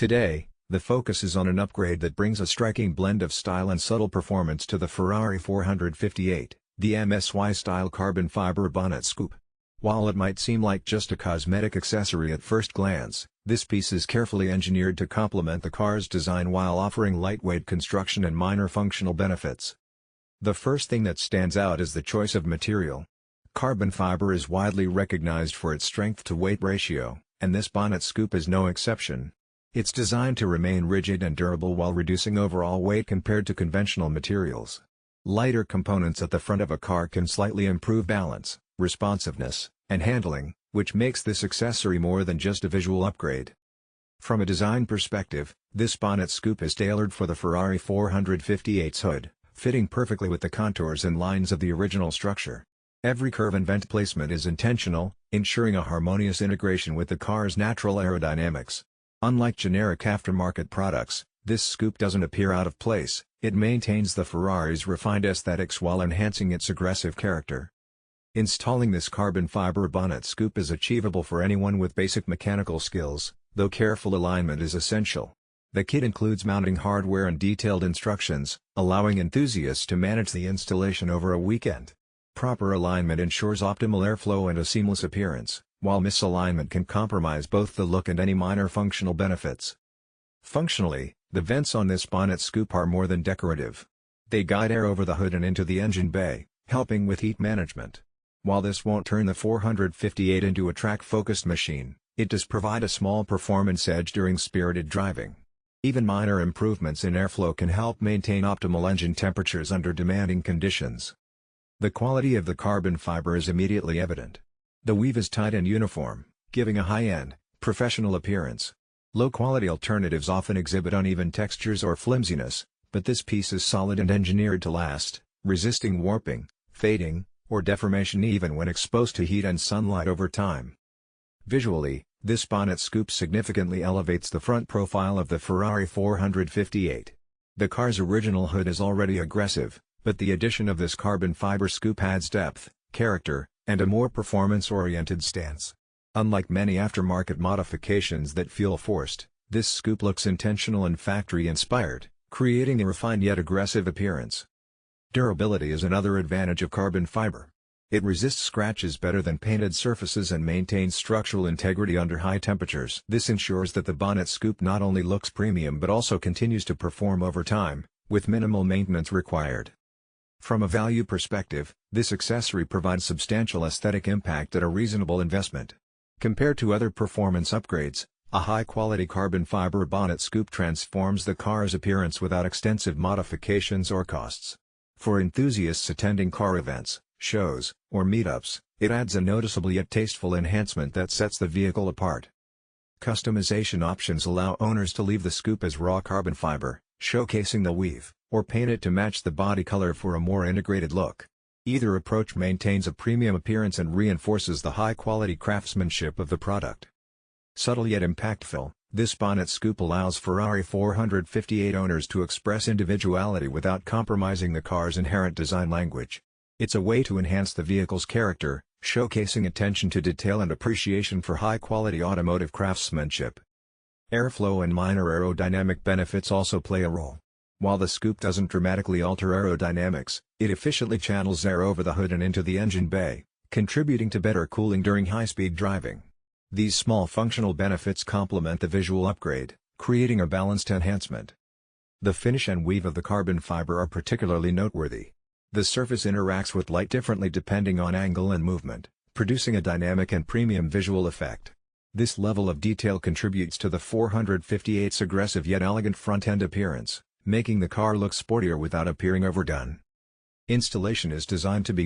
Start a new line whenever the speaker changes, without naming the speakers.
Today, the focus is on an upgrade that brings a striking blend of style and subtle performance to the Ferrari 458, the MSY-style carbon fiber bonnet scoop. While it might seem like just a cosmetic accessory at first glance, this piece is carefully engineered to complement the car's design while offering lightweight construction and minor functional benefits. The first thing that stands out is the choice of material. Carbon fiber is widely recognized for its strength-to-weight ratio, and this bonnet scoop is no exception. It's designed to remain rigid and durable while reducing overall weight compared to conventional materials. Lighter components at the front of a car can slightly improve balance, responsiveness, and handling, which makes this accessory more than just a visual upgrade. From a design perspective, this bonnet scoop is tailored for the Ferrari 458's hood, fitting perfectly with the contours and lines of the original structure. Every curve and vent placement is intentional, ensuring a harmonious integration with the car's natural aerodynamics. Unlike generic aftermarket products, this scoop doesn't appear out of place, it maintains the Ferrari's refined aesthetics while enhancing its aggressive character. Installing this carbon fiber bonnet scoop is achievable for anyone with basic mechanical skills, though careful alignment is essential. The kit includes mounting hardware and detailed instructions, allowing enthusiasts to manage the installation over a weekend. Proper alignment ensures optimal airflow and a seamless appearance, while misalignment can compromise both the look and any minor functional benefits. Functionally, the vents on this bonnet scoop are more than decorative. They guide air over the hood and into the engine bay, helping with heat management. While this won't turn the 458 into a track-focused machine, it does provide a small performance edge during spirited driving. Even minor improvements in airflow can help maintain optimal engine temperatures under demanding conditions. The quality of the carbon fiber is immediately evident. The weave is tight and uniform, giving a high-end, professional appearance. Low-quality alternatives often exhibit uneven textures or flimsiness, but this piece is solid and engineered to last, resisting warping, fading, or deformation even when exposed to heat and sunlight over time. Visually, this bonnet scoop significantly elevates the front profile of the Ferrari 458. The car's original hood is already aggressive, but the addition of this carbon fiber scoop adds depth, character, and a more performance-oriented stance. Unlike many aftermarket modifications that feel forced, this scoop looks intentional and factory-inspired, creating a refined yet aggressive appearance. Durability is another advantage of carbon fiber. It resists scratches better than painted surfaces and maintains structural integrity under high temperatures. This ensures that the bonnet scoop not only looks premium but also continues to perform over time, with minimal maintenance required. From a value perspective, this accessory provides substantial aesthetic impact at a reasonable investment. Compared to other performance upgrades, a high-quality carbon fiber bonnet scoop transforms the car's appearance without extensive modifications or costs. For enthusiasts attending car events, shows, or meetups, it adds a noticeable yet tasteful enhancement that sets the vehicle apart. Customization options allow owners to leave the scoop as raw carbon fiber, showcasing the weave, or paint it to match the body color for a more integrated look. Either approach maintains a premium appearance and reinforces the high-quality craftsmanship of the product. Subtle yet impactful, this bonnet scoop allows Ferrari 458 owners to express individuality without compromising the car's inherent design language. It's a way to enhance the vehicle's character, showcasing attention to detail and appreciation for high-quality automotive craftsmanship. Airflow and minor aerodynamic benefits also play a role. While the scoop doesn't dramatically alter aerodynamics, it efficiently channels air over the hood and into the engine bay, contributing to better cooling during high-speed driving. These small functional benefits complement the visual upgrade, creating a balanced enhancement. The finish and weave of the carbon fiber are particularly noteworthy. The surface interacts with light differently depending on angle and movement, producing a dynamic and premium visual effect. This level of detail contributes to the 458's aggressive yet elegant front-end appearance, making the car look sportier without appearing overdone. Installation is designed to be